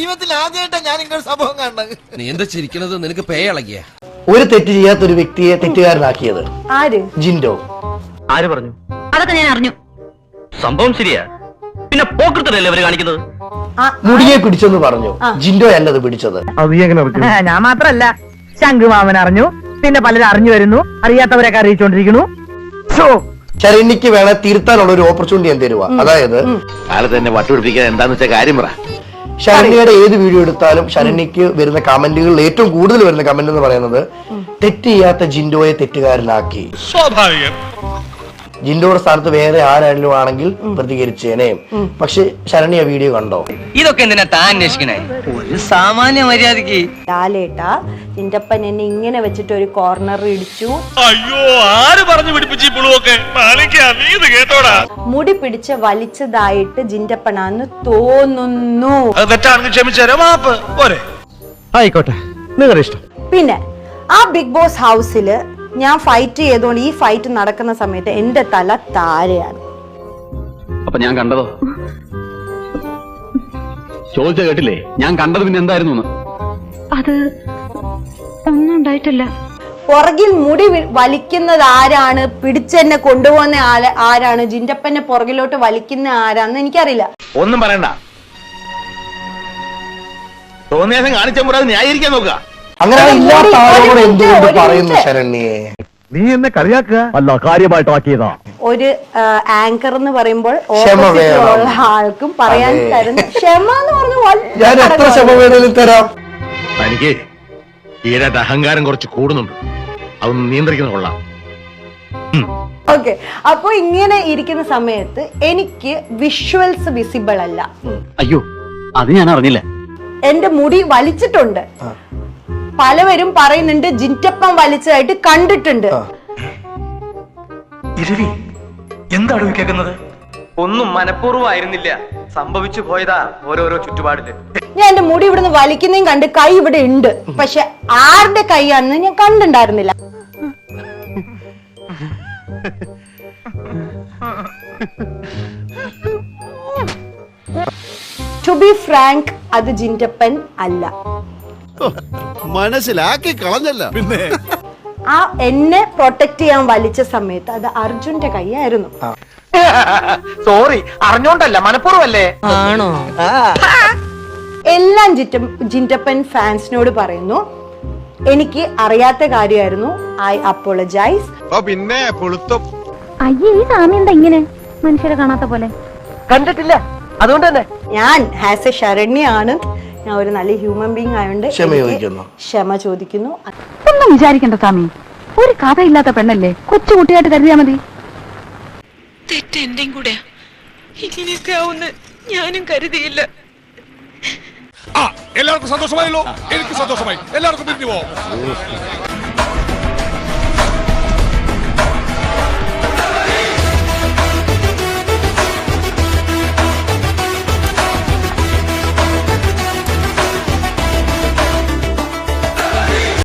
ജീവിതത്തിൽ ആദ്യമായിട്ടാണ് ഞാൻ ഇങ്ങനെ സംഭവം കാണുന്നത്. നീ എന്താ ചിരിക്കണത്? നിനക്ക് പേ ഇളകിയ? ഒരു തെറ്റ് ചെയ്യാത്ത ഒരു വ്യക്തിയെ തെറ്റുകാരനാക്കിയത് ആര്? ജിൻഡോ. ആര് പറഞ്ഞു? അതൊക്കെ ഞാൻ അറിഞ്ഞു. സംഭവം ശരിയാ. പിന്നെ പോക്കൃത്തല്ലേ അവര് കാണിക്കുന്നത്? മുടിയെ പിടിച്ചെന്ന് പറഞ്ഞു. ജിൻഡോ അല്ലത് പിടിച്ചത്. ഞാൻ മാത്രല്ല, ശംഖുമാമൻ അറിഞ്ഞു, പിന്നെ പലരും അറിഞ്ഞു വരുന്നു, അറിയാത്തവരൊക്കെ അറിയിച്ചോണ്ടിരിക്കുന്നു. ശരണ്യക്ക് വേണേ തിരുത്താനുള്ള ഒരു ഓപ്പർച്യൂണിറ്റി ഞാൻ തരുക. അതായത് ആളെ തന്നെ വട്ടുപിടിപ്പിക്കാൻ എന്താന്ന് വെച്ചാൽ കാര്യം പറ. ശരണ്യയുടെ ഏത് വീഡിയോ എടുത്താലും ശരണ്യക്ക് വരുന്ന കമന്റുകളിൽ ഏറ്റവും കൂടുതൽ വരുന്ന കമന്റ് എന്ന് പറയുന്നത് തെറ്റ് ചെയ്യാത്ത ജിൻഡോയെ തെറ്റുകാരനാക്കി. സ്വാഭാവികം. ജിൻഡോയുടെ സ്ഥാനത്ത് വേറെ ആരെങ്കിലും ആണെങ്കിൽ പ്രതികരിച്ചേനെ. പക്ഷെ ശരണ്യ വീഡിയോ കണ്ടോ? ഇതൊക്കെ എന്തിനാ താൻ അന്വേഷിക്കണേ? ഒരു സാമാന്യ മര്യാദക്ക്. ലാലേട്ടാ, ജിൻറ്റപ്പൻ എന്നെ ഇങ്ങനെ വെച്ചിട്ട് ഒരു കോർണർ ഇടിച്ചു. അയ്യോ, ആര് പറഞ്ഞു പിടിപ്പിച്ചു? കേട്ടോടാ. മുടി പിടിച്ച് വലിച്ചതായിട്ട് ജിൻറ്റപ്പനാന്ന് തോന്നുന്നു. തെറ്റാണെങ്കിൽ ക്ഷമിച്ചാരോ, മാപ്പ് പോരെ. ആയിക്കോട്ടെ, നിങ്ങളുടെ ഇഷ്ടം. പിന്നെ ആ ബിഗ് ബോസ് ഹൗസില് ഞാൻ ഫൈറ്റ് ചെയ്തോണ്ട് ഈ ഫൈറ്റ് നടക്കുന്ന സമയത്ത് എന്റെ തല താരെയാണ്. അപ്പൊ ഞാൻ കണ്ടതോ? ചോദിച്ച കേട്ടില്ലേ? ഞാൻ കണ്ടത് പിന്നെ എന്തായിരുന്നു? അത് ഒന്നും ഉണ്ടായിട്ടില്ല. പുറകിൽ മുടി വലിക്കുന്നത് ആരാണ്, പിടിച്ചെന്നെ കൊണ്ടുപോകുന്ന ആരാണ്, ജിൻറ്റപ്പന്റെ പുറകിലോട്ട് വലിക്കുന്ന ആരാന്ന് എനിക്കറിയില്ല. ഒന്നും പറയണ്ട. തോന്നിയാസം കാണിച്ച മുറാതെ ന്യായീകരിക്കാൻ നോക്കുക. അങ്ങനെ ഇല്ലാത്ത ആളോട് എന്തുകൊണ്ട് പറയുന്നു ശരണ്യെ? നീ എന്നെ കളിയാക്കുക അല്ല, കാര്യമായിട്ടാക്കിയതാ. ഒരു ആങ്കർ എന്ന് പറയുമ്പോൾ ക്ഷമ വേണം. ഉള്ള ആൾക്കും പറയാൻ തരുന്ന ക്ഷമ എന്ന് ഞാൻ എത്ര ക്ഷമ പറഞ്ഞു. വേണേലും തരാം. തനിക്ക് ഈരായിട്ട് അഹങ്കാരം കുറച്ച് കൂടുന്നുണ്ട്. അതൊന്ന് നിയന്ത്രിക്കുന്ന കൊള്ളാം. ഓക്കെ, അപ്പൊ ഇങ്ങനെ ഇരിക്കുന്ന സമയത്ത് എനിക്ക് വിഷ്വൽസ് വിസിബിൾ അല്ല. അയ്യോ, അത് ഞാൻ അറിഞ്ഞില്ല. എന്റെ മുടി വലിച്ചിട്ടുണ്ട്. പലവരും പറയുന്നുണ്ട് ജിൻറ്റപ്പൻ വലിച്ചതായിട്ട് കണ്ടിട്ടുണ്ട്. എന്താണ് കേൾക്കുന്നത്? ഒന്നും മനഃപൂർവ്വമായിരുന്നില്ല, സംഭവിച്ചു പോയതാ ഓരോരോ ചുറ്റുപാടില്. ഞാൻ എന്റെ മുടി ഇവിടുന്ന് വലിക്കുന്നതും കണ്ട് കൈ ഇവിടെ ഉണ്ട്, പക്ഷെ ആരുടെ കൈയാണെന്ന് ഞാൻ കണ്ടിണ്ടായിരുന്നില്ല. ടു ബി ഫ്രാങ്ക്, അത് ജിൻറ്റപ്പൻ അല്ല. മനസ്സിലാക്കി കളഞ്ഞല്ല. പിന്നെ ആ എന്നെ പ്രൊട്ടക്ട് ചെയ്യാൻ വലിച്ച സമയത്ത് അത് അർജുന്റെ കൈയായിരുന്നു. സോറി, അറിഞ്ഞോണ്ടല്ല, മനഃപൂർവ്വമല്ലേ. ആണോ? എല്ലാം ജിൻറ്റപ്പൻ ഫാൻസിനോട് പറയുന്നു, എനിക്ക് അറിയാത്ത കാര്യമായിരുന്നു. I apologise. പിന്നെ പൊളുത്തും. അയ്യേ, ഈ സാമി എന്താ ഇങ്ങനെ മനുഷ്യരെ കാണാത്ത പോലെ? കണ്ടിട്ടില്ല, അതുകൊണ്ട് തന്നെ ഞാൻ ആസ് എ ശരണ്യാണ്, ഞാൻ ഒരു നല്ല ഹ്യൂമൻ ബീങ് ആയതുകൊണ്ട് ക്ഷമ ചോദിക്കുന്നു. ഒന്നും വിചാരിക്കണ്ട സ്വാമി, ഒരു കഥയില്ലാത്ത പെണ്ണല്ലേ, കൊച്ചുകുട്ടിയായിട്ട് കരുതിയാ മതി. തെറ്റെന്റെയും കൂടെ ഇങ്ങനെയൊക്കെ ആവുന്ന ഞാനും കരുതിയില്ല. എല്ലാവർക്കും സന്തോഷമായല്ലോ? എനിക്ക് സന്തോഷമായി. എല്ലാവർക്കും പിരിഞ്ഞു പോവാം.